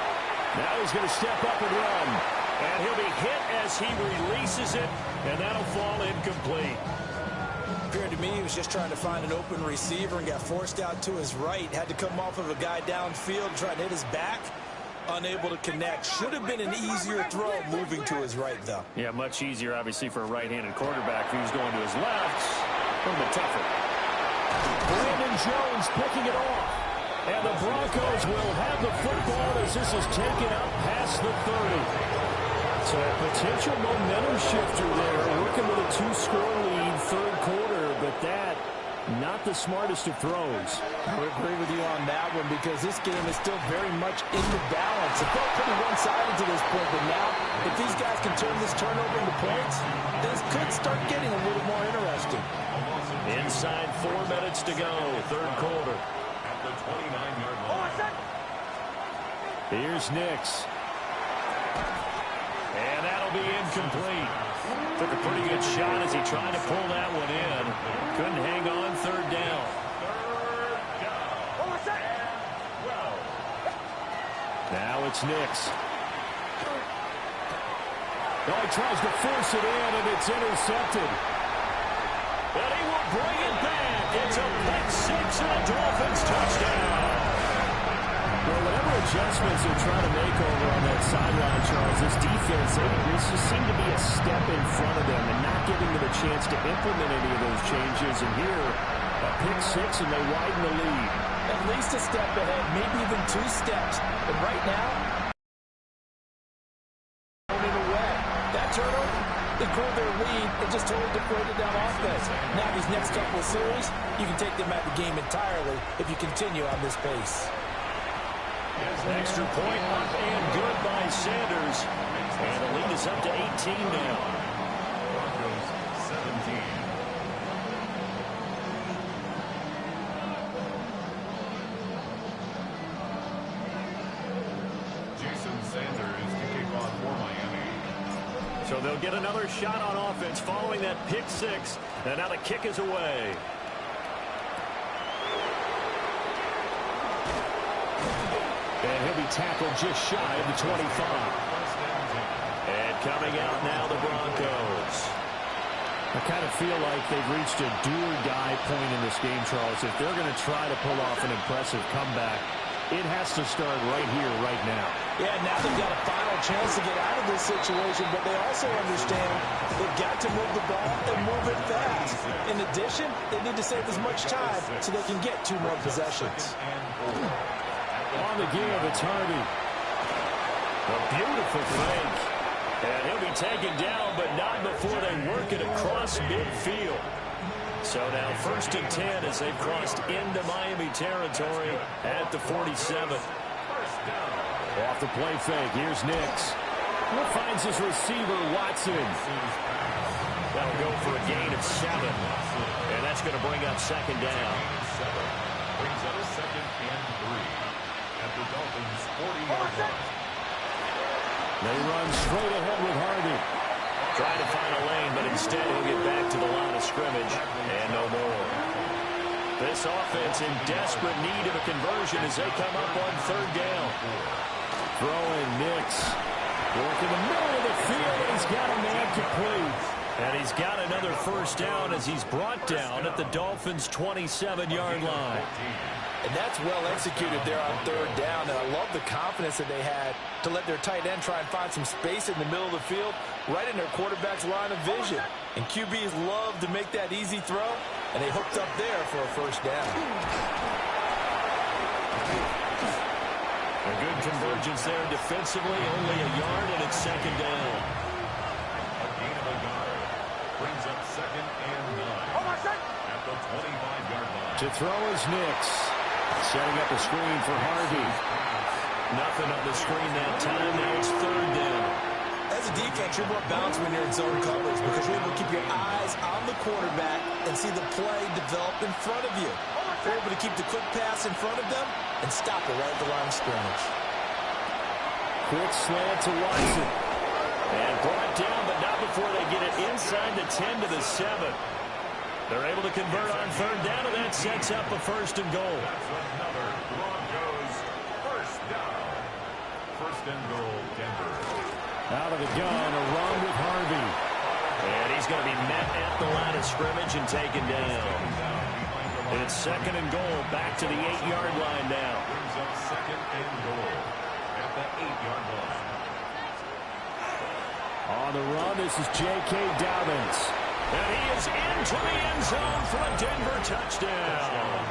Now he's going to step up and run. And he'll be hit as he releases it, and that'll fall incomplete. Appeared to me he was just trying to find an open receiver and got forced out to his right. Had to come off of a guy downfield, trying to hit his back. Unable to connect. Should have been an easier throw moving to his right, though. Yeah, much easier, obviously, for a right-handed quarterback who's going to his left. A little bit tougher. Brandon Jones picking it off. And the Broncos will have the football as this is taken up past the 30. So a potential momentum shifter there, working with a 2-score lead, third quarter, but that, not the smartest of throws. I would agree with you on that one because this game is still very much in the balance. It felt pretty one-sided to this point, but now, if these guys can turn this turnover into points, this could start getting a little more interesting. Inside 4 minutes to go, third quarter. At the 29-yard line. Here's Nix. And that'll be incomplete. Took a pretty good shot as he tried to pull that one in. Couldn't hang on, third down. Now it's Nix. Oh, he tries to force it in, and it's intercepted. And he will bring it back. It's a pick six and a Dolphins touchdown. Well, whatever adjustments they're trying to make over on that sideline, Charles, this defense, they just seem to be a step in front of them and not giving them a chance to implement any of those changes. And here, a pick six, and they widen the lead. At least a step ahead, maybe even 2 steps. But right now, thrown it away. That turnover, they grew their lead and just totally deployed down offense. Now these next couple of series, you can take them out of the game entirely if you continue on this pace. Extra point up and good by Sanders. And the lead is up to 18 now. Broncos 17. Jason Sanders to kick off for Miami. So they'll get another shot on offense following that pick six. And now the kick is away. And he'll be tackled just shy of the 25. And coming out now, the Broncos. I kind of feel like they've reached a do-or-die point in this game, Charles. If they're going to try to pull off an impressive comeback, it has to start right here, right now. Yeah, now they've got a final chance to get out of this situation, but they also understand they've got to move the ball and move it fast. In addition, they need to save as much time so they can get 2 more possessions. On the give, it's Harvey. A beautiful fake. And he'll be taken down, but not before they work it across midfield. So now 1st and 10 as they've crossed into Miami territory at the 47. Off the play fake, here's Nix. He finds his receiver, Watson. That'll go for a gain of 7. And that's going to bring up second down. Brings up second and 3. At the Dolphins 40-yard line. They run straight ahead with Harvey. Trying to find a lane, but instead he'll get back to the line of scrimmage and no more. This offense in desperate need of a conversion as they come up on third down. Throwing Nix. Work in the middle of the field, and he's got a man complete. And he's got another first down as he's brought down at the Dolphins' 27-yard line. And that's well executed there on third down. And I love the confidence that they had to let their tight end try and find some space in the middle of the field, right in their quarterback's line of vision. And QBs love to make that easy throw. and they hooked up there for a first down. A good convergence there defensively, only a yard, and it's second down. A gain of a yard brings up 2nd and 9 at the 25-yard line. To throw is Nix. Setting up a screen for Harvey. Nothing on the screen that time. Now it's 3rd down. As a defense, you're more balanced when you're in zone coverage because you're able to keep your eyes on the quarterback and see the play develop in front of you. You're able to keep the quick pass in front of them and stop it right at the line of scrimmage. Quick slant to Watson. And brought down, but not before they get it inside the 10 to the 7. They're able to convert on 3rd down, and that sets up a 1st and goal. That's another Broncos first down. 1st and goal, Denver. Out of the gun, a run with Harvey. And he's going to be met at the line of scrimmage and taken down. It's 2nd and goal, back to the 8-yard line now. Brings up 2nd and goal at the 8-yard line. On the run, this is J.K. Dobbins. And he is into the end zone for a Denver touchdown.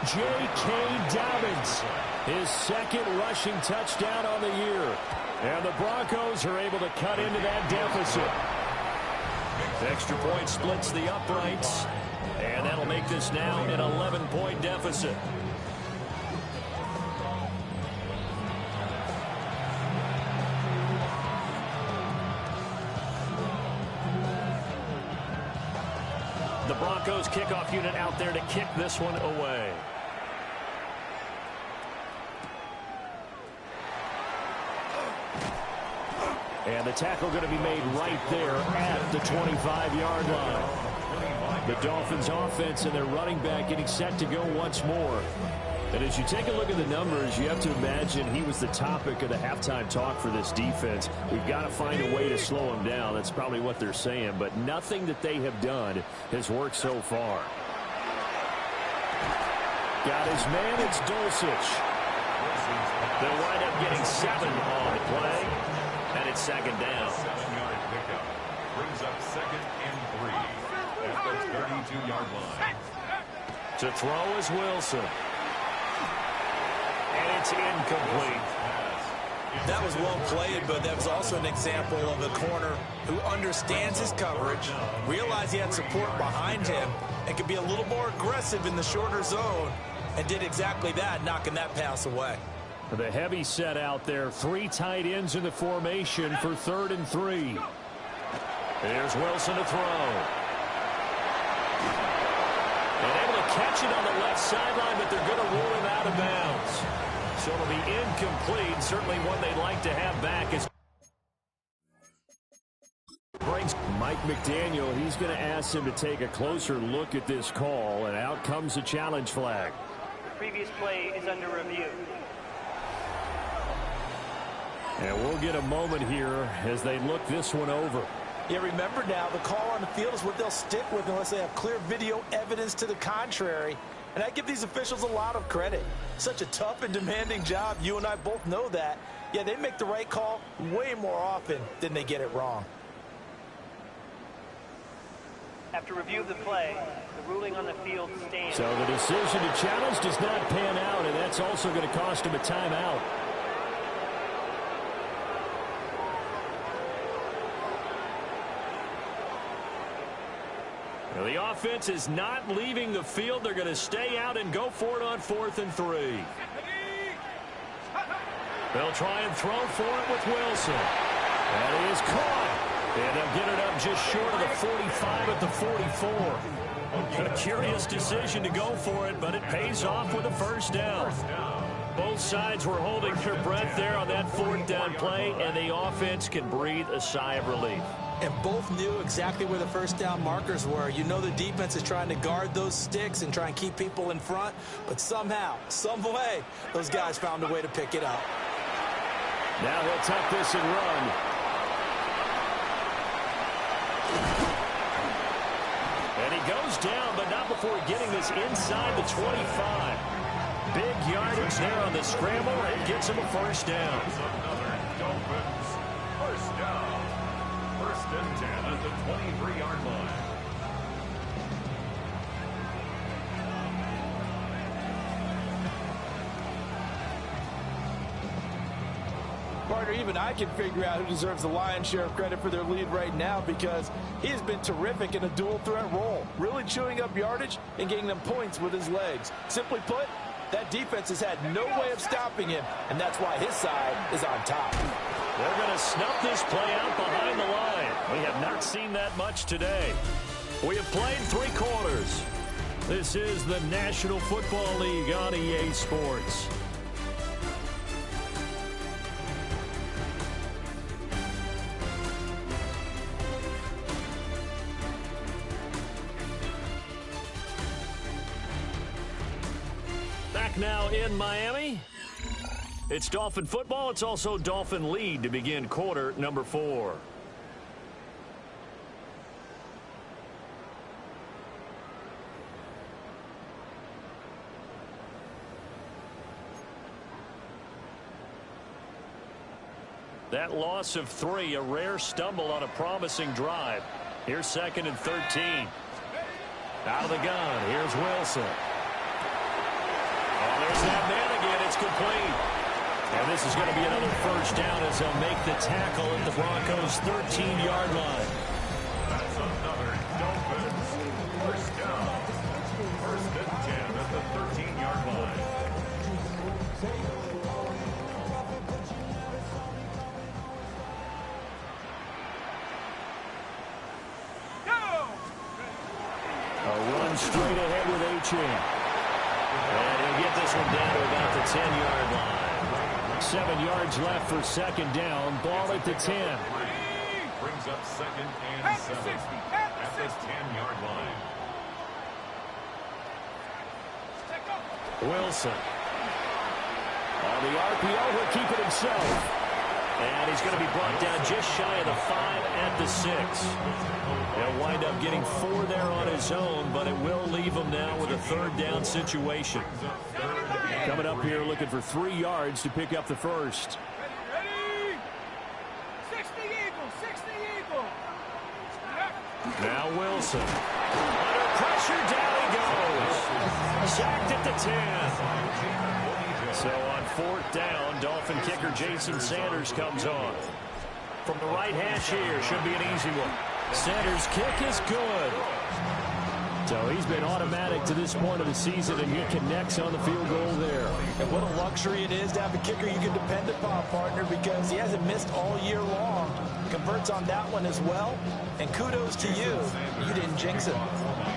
J.K. Dobbins, his 2nd rushing touchdown on the year. And the Broncos are able to cut into that deficit. Extra point splits the uprights. And that'll make this now an 11-point deficit. The Broncos kickoff unit out there to kick this one away. And the tackle going to be made right there at the 25-yard line. The Dolphins offense and their running back getting set to go once more. And as you take a look at the numbers, you have to imagine he was the topic of the halftime talk for this defense. We've got to find a way to slow him down. That's probably what they're saying. But nothing that they have done has worked so far. Got his man. It's Dulcich. They'll wind up getting 7 on the play. And it's 2nd down. 7-yard pickup brings up 2nd and 3 at the 32-yard line. To throw is Wilson. And it's incomplete. That was well played, but that was also an example of a corner who understands his coverage, realized he had support behind him, and could be a little more aggressive in the shorter zone, and did exactly that, knocking that pass away. The heavy set out there. 3 tight ends in the formation for 3rd and 3. Here's Wilson to throw. And able to catch it on the left sideline, but they're going to rule him out of bounds. So it'll be incomplete. Certainly one they'd like to have back. As brings Mike McDaniel. He's going to ask him to take a closer look at this call, and out comes the challenge flag. The previous play is under review. And we'll get a moment here as they look this one over. Yeah, remember now, the call on the field is what they'll stick with unless they have clear video evidence to the contrary. And I give these officials a lot of credit. Such a tough and demanding job. You and I both know that. Yeah, they make the right call way more often than they get it wrong. After review of the play, the ruling on the field stands. So the decision to challenge does not pan out, and that's also going to cost him a timeout. Well, the offense is not leaving the field. They're going to stay out and go for it on 4th and 3. They'll try and throw for it with Wilson. And he is caught. And they'll get it up just short of the 45 at the 44. A curious decision to go for it, but it pays off with a first down. Both sides were holding their breath there on that 4th down play, and the offense can breathe a sigh of relief. And both knew exactly where the first down markers were. You know the defense is trying to guard those sticks and try and keep people in front, but somehow, some way, those guys found a way to pick it up. Now he'll tuck this and run. And he goes down, but not before getting this inside the 25. Big yardage there on the scramble, and gets him a first down. Another Dolphins first down. 1st and 10 at the 23-yard line. Partner, even I can figure out who deserves the lion's share of credit for their lead right now because he has been terrific in a dual threat role, really chewing up yardage and getting them points with his legs. Simply put, that defense has had no way of stopping him, and that's why his side is on top. They're going to snuff this play out behind the line. We have not seen that much today. We have played 3 quarters. This is the National Football League on EA Sports. Back now in Miami. It's Dolphin football. It's also Dolphin lead to begin quarter number 4. That loss of 3, a rare stumble on a promising drive. Here's 2nd and 13. Out of the gun, here's Wilson. Oh, there's that man again. It's complete. And this is going to be another first down as they'll make the tackle at the Broncos' 13-yard line. That's another Dolphins first down. 1st and 10 at the 13-yard line. A run straight ahead with H.A. And he'll get this one down to about the 10-yard line. 7 yards left for 2nd down. Ball at the 10. Brings up 2nd and 7 at the 10-yard line. Wilson. On the RPO, he'll keep it himself. And he's going to be brought down just shy of the 5 at the 6. He'll wind up getting 4 there on his own, but it will leave him now with a 3rd down situation. Coming up here looking for 3 yards to pick up the first. Ready? 60 Eagle, 60 Eagle. Now Wilson. Under pressure, down he goes. Sacked at the 10. So on 4th down, Dolphin kicker Jason Sanders comes on. From the right hash here, should be an easy one. Sanders' kick is good. So he's been automatic to this point of the season, and he connects on the field goal there. And what a luxury it is to have a kicker you can depend upon, partner, because he hasn't missed all year long. Converts on that one as well, and kudos to you. You didn't jinx him.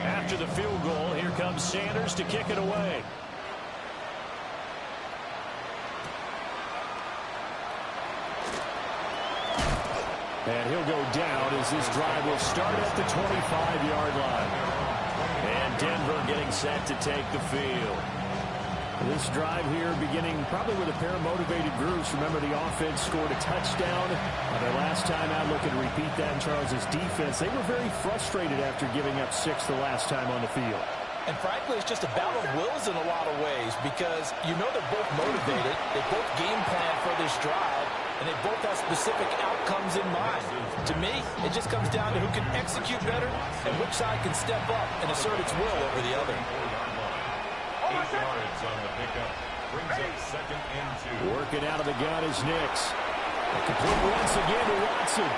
After the field goal, here comes Sanders to kick it away. And he'll go down as this drive will start at the 25-yard line. And Denver getting set to take the field. This drive here beginning probably with a pair of motivated groups. Remember, the offense scored a touchdown their last time out. Looking to repeat that in Charles's defense. They were very frustrated after giving up 6 the last time on the field. And frankly, it's just a battle of wills in a lot of ways because you know they're both motivated. They both game plan for this drive, and they both have specific outcomes in mind. To me, it just comes down to who can execute better and which side can step up and assert its will over the other. 8 yards on the pickup. Brings up 2nd and 2. Working out of the gun is Nix. Complete once again to Watson.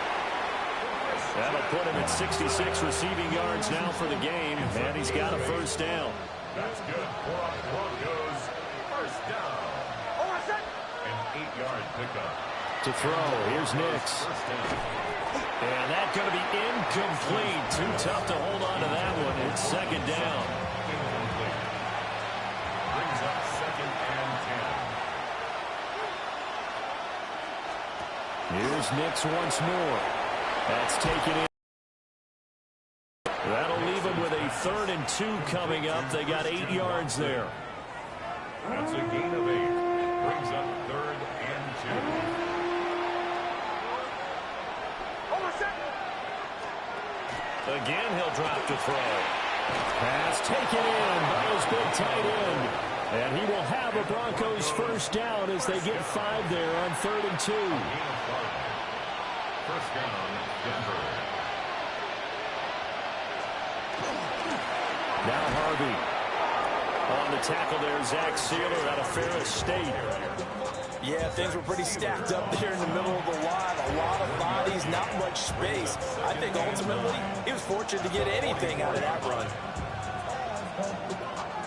That'll put him at 66 receiving yards now for the game, and he's got a first down. That's good for our Broncos. First down. An 8-yard pickup. To throw, here's Nix. And that's going to be incomplete. Too tough to hold on to that one. It's 2nd down. Incomplete. Brings up 2nd and 10. Here's Nix once more. That's taken in. That'll leave them with a 3rd and 2 coming up. They got 8 yards there. That's a gain of 8. Brings up 3rd and 2. Again, he'll drop to throw. Pass taken in by his big tight end. And he will have a Broncos first down as they get 5 there on 3rd and 2. First down, Denver. Now Harvey. On the tackle there, Zach Sealer out of Ferris State. Yeah, things were pretty stacked up there in the middle of the line. A lot of bodies, not much space. I think ultimately he was fortunate to get anything out of that run.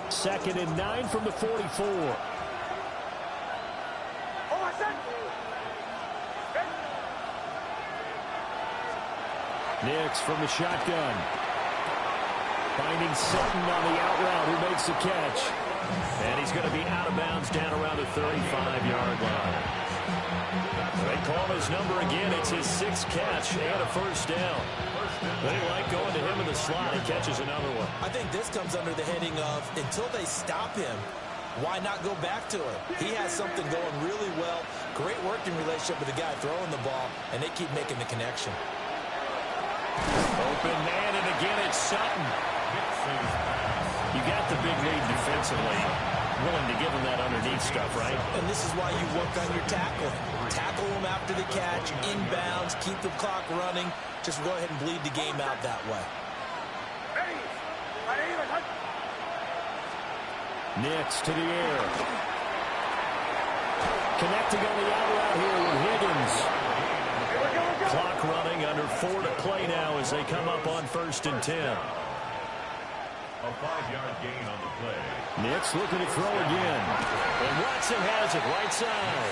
2nd and 9 from the 44. Nix from the shotgun. Finding Sutton on the out route, who makes the catch. And he's going to be out of bounds down around the 35-yard line. They call his number again. It's his 6th catch and a first down. They like going to him in the slot. He catches another one. I think this comes under the heading of until they stop him, why not go back to him? He has something going really well. Great working relationship with the guy throwing the ball, and they keep making the connection. Open man, and again it's Sutton. You got the big lead defensively. Willing to give him that underneath stuff, right? And this is why you work on your tackling. Tackle him after the catch, inbounds, keep the clock running. Just go ahead and bleed the game out that way. Nix to the air. Connecting on the out route here with Higgins. Clock running, under 4 to play now as they come up on 1st and 10. A 5-yard gain on the play. Nix looking to throw again. And Watson has it right side.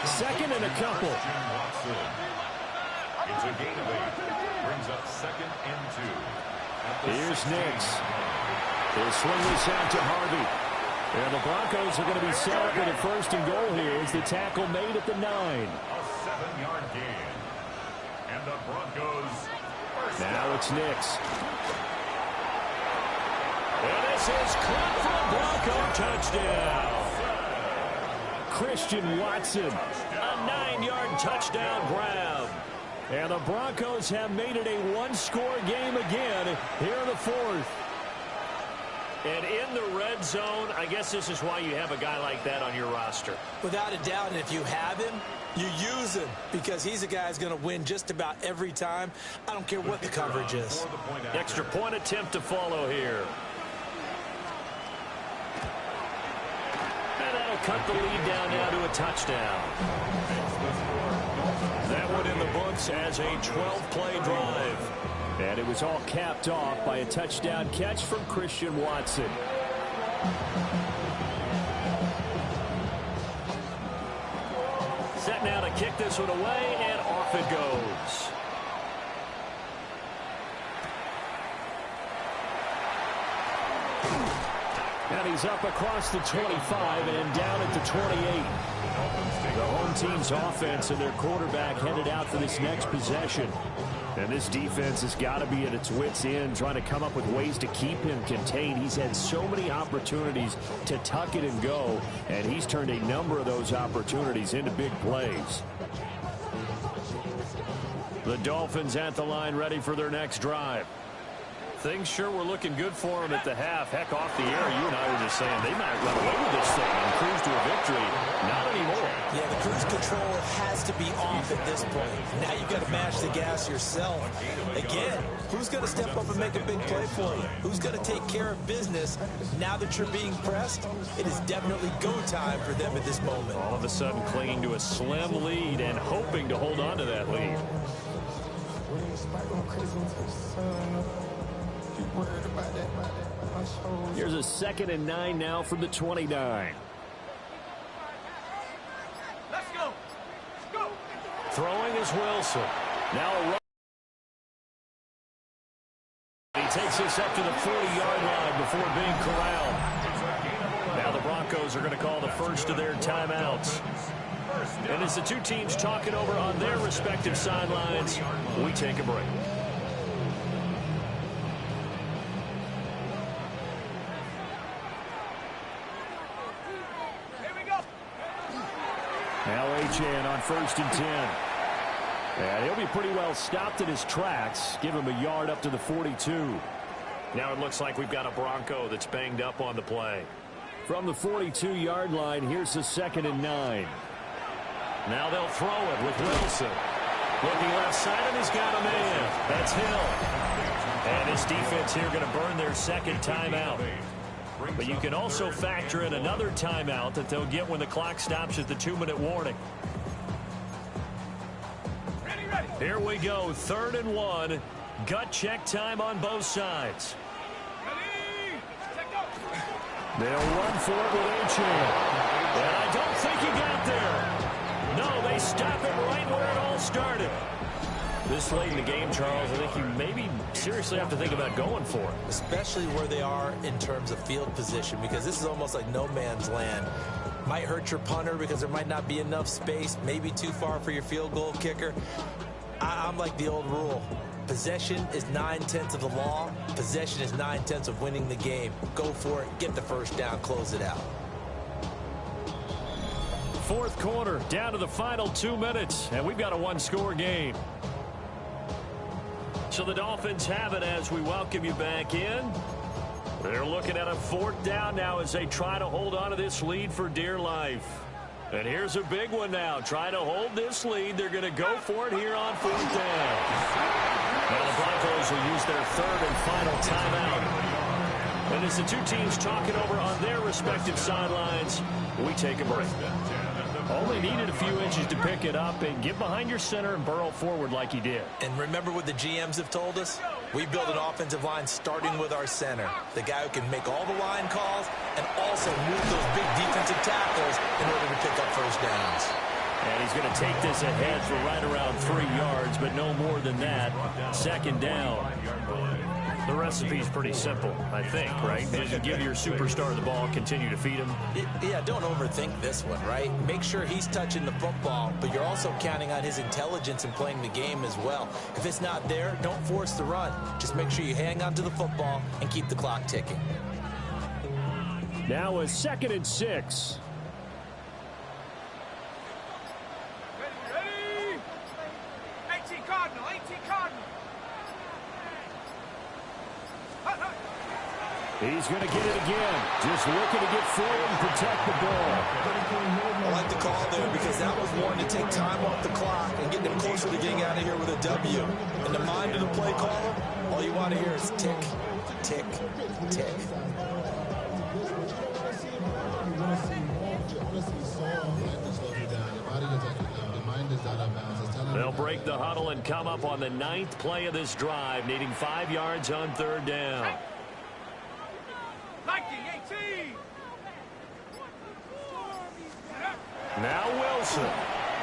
2nd and a couple. Watson. It's a gain of 8. Brings up 2nd and 2. Here's Nix. He'll swing this out to Harvey. And the Broncos are going to be set up with a 1st and goal here as the tackle made at the 9. A 7-yard gain. And the Broncos first Now down. it's Nix. And this is caught for a Bronco touchdown. Christian Watson. A 9-yard touchdown grab. And the Broncos have made it a one-score game again here in the 4th. And in the red zone, I guess this is why you have a guy like that on your roster. Without a doubt, and if you have him, you use him because he's a guy who's going to win just about every time. I don't care what the coverage is. Extra point attempt to follow here. And that'll cut the lead down now to a touchdown. That one in the books as a 12-play drive. And it was all capped off by a touchdown catch from Christian Watson. Set now to kick this one away, and off it goes. And he's up across the 25 and down at the 28. The home team's offense and their quarterback headed out for this next possession. And this defense has got to be at its wits' end, trying to come up with ways to keep him contained. He's had so many opportunities to tuck it and go, and he's turned a number of those opportunities into big plays. The Dolphins at the line, ready for their next drive. Things sure were looking good for them at the half. Heck, off the air, you and I were just saying they might run away with this thing and cruise to a victory. Not anymore. Yeah, the cruise control has to be off at this point. Now you've got to mash the gas yourself. Again, who's going to step up and make a big play for you? Who's going to take care of business now that you're being pressed? It is definitely go time for them at this moment. All of a sudden clinging to a slim lead and hoping to hold on to that lead. Here's a 2nd and 9 now from the 29. Let's go. Go. Throwing is Wilson. Now a run. He takes this up to the 40-yard line before being corralled. Now the Broncos are going to call the first of their timeouts. And as the two teams talking over on their respective sidelines, we take a break. Now A-Chan on 1st and 10. And he'll be pretty well stopped in his tracks. Give him a yard up to the 42. Now it looks like we've got a Bronco that's banged up on the play. From the 42-yard line, here's the 2nd and 9. Now they'll throw it with Wilson. Looking left side, and he's got a man. That's Hill. And his defense here going to burn their second timeout. But you can also factor in another timeout that they'll get when the clock stops at the 2-minute warning. Here we go, 3rd and 1. Gut check time on both sides. They'll run for it with Achane. And I don't think he got there. No, they stop him right where it all started. This late in the game, Charles, I think you maybe seriously have to think about going for it. Especially where they are in terms of field position, because this is almost like no man's land. Might hurt your punter because there might not be enough space, maybe too far for your field goal kicker. I'm like the old rule. Possession is 9/10 of the law. Possession is 9/10 of winning the game. Go for it. Get the first down. Close it out. 4th quarter, down to the final 2 minutes, and we've got a 1-score game. So the Dolphins have it as we welcome you back in. They're looking at a 4th down now as they try to hold on to this lead for dear life. And here's a big one now. Trying to hold this lead. They're going to go for it here on 4th down. Now the Broncos will use their 3rd and final timeout. And as the two teams talking over on their respective sidelines, we take a break. Only needed a few inches to pick it up and get behind your center and burrow forward like he did. And remember what the GMs have told us? We build an offensive line starting with our center, the guy who can make all the line calls and also move those big defensive tackles in order to pick up first downs. And he's going to take this ahead for right around 3 yards, but no more than that. 2nd down. The recipe's pretty simple, I think, right? Just give your superstar the ball, continue to feed him. Yeah, don't overthink this one, right? Make sure he's touching the football, but you're also counting on his intelligence in playing the game as well. If it's not there, don't force the run. Just make sure you hang on to the football and keep the clock ticking. Now a 2nd and 6. Ready? 18 Cardinal, 18 Cardinal. He's going to get it again. Just looking to get forward and protect the ball. I like the call there because that was one to take time off the clock and get them closer to getting out of here with a W. In the mind of the play caller, all you want to hear is tick, tick, tick. They'll break the huddle and come up on the 9th play of this drive, needing 5 yards on 3rd down. 18. Now Wilson.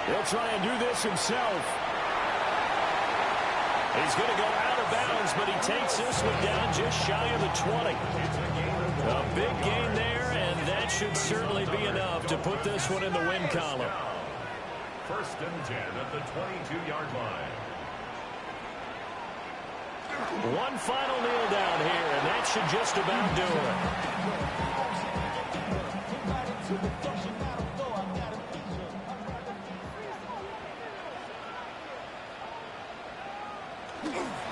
He'll try and do this himself. He's going to go out of bounds, but he takes this one down just shy of the 20. A big gain there, and that should certainly be enough to put this one in the win column. 1st and 10 at the 22-yard line. One final kneel down here, and that should just about do it.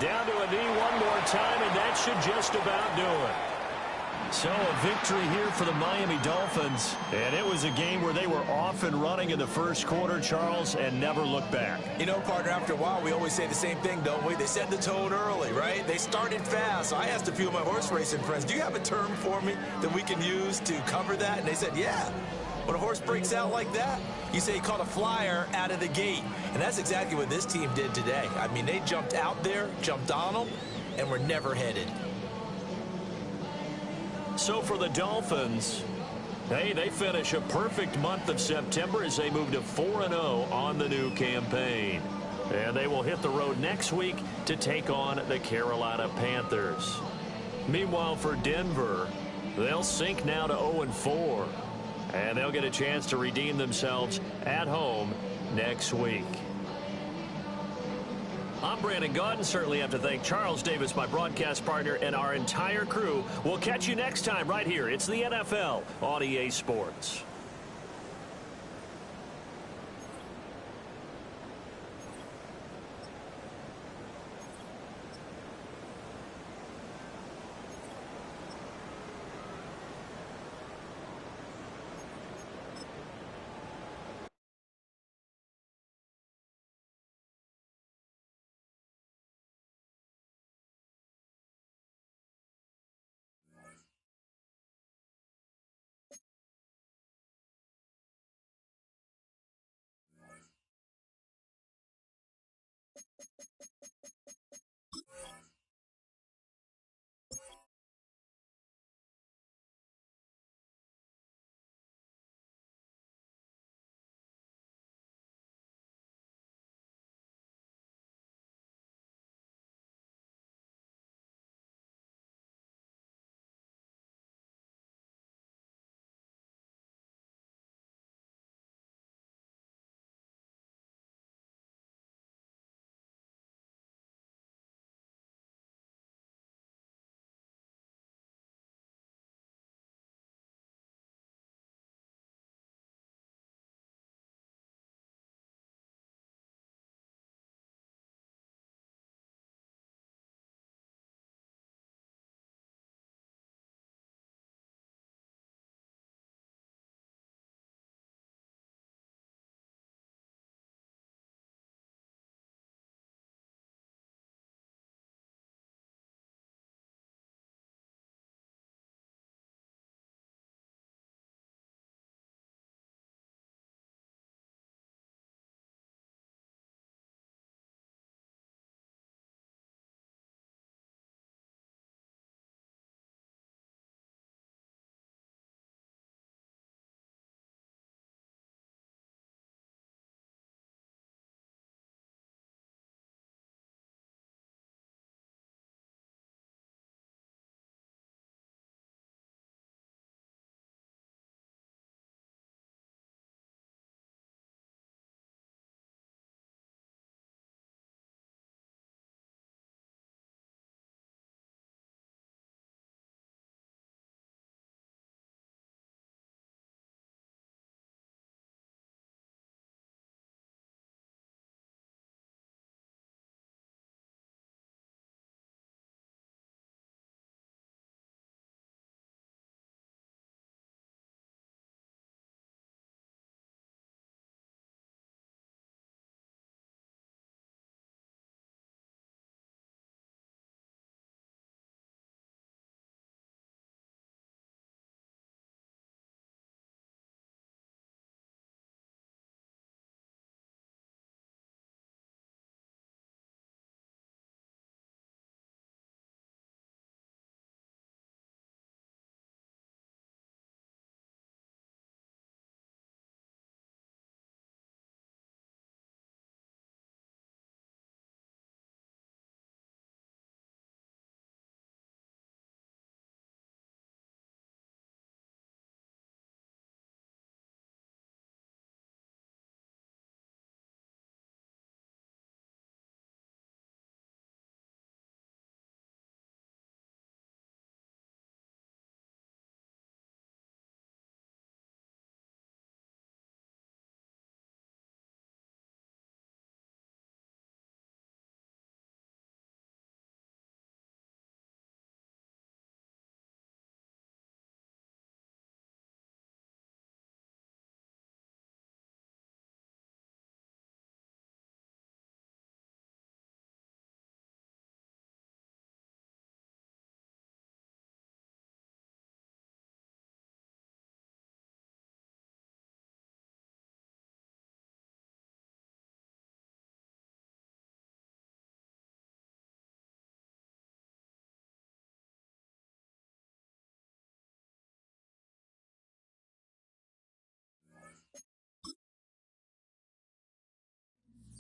Down to a knee one more time, and that should just about do it. So a victory here for the Miami Dolphins. And it was a game where they were off and running in the 1st quarter, Charles, and never looked back. You know, partner, after a while, we always say the same thing, don't we? They set the tone early, right? They started fast. So I asked a few of my horse racing friends, do you have a term for me that we can use to cover that? And they said, yeah. When a horse breaks out like that, you say he caught a flyer out of the gate. And that's exactly what this team did today. I mean, they jumped out there, jumped on them, and were never headed. So for the Dolphins, hey, they finish a perfect month of September as they move to 4-0 on the new campaign. And they will hit the road next week to take on the Carolina Panthers. Meanwhile, for Denver, they'll sink now to 0-4. And they'll get a chance to redeem themselves at home next week. I'm Brandon Gaudin. Certainly have to thank Charles Davis, my broadcast partner, and our entire crew. We'll catch you next time right here. It's the NFL on EA Sports.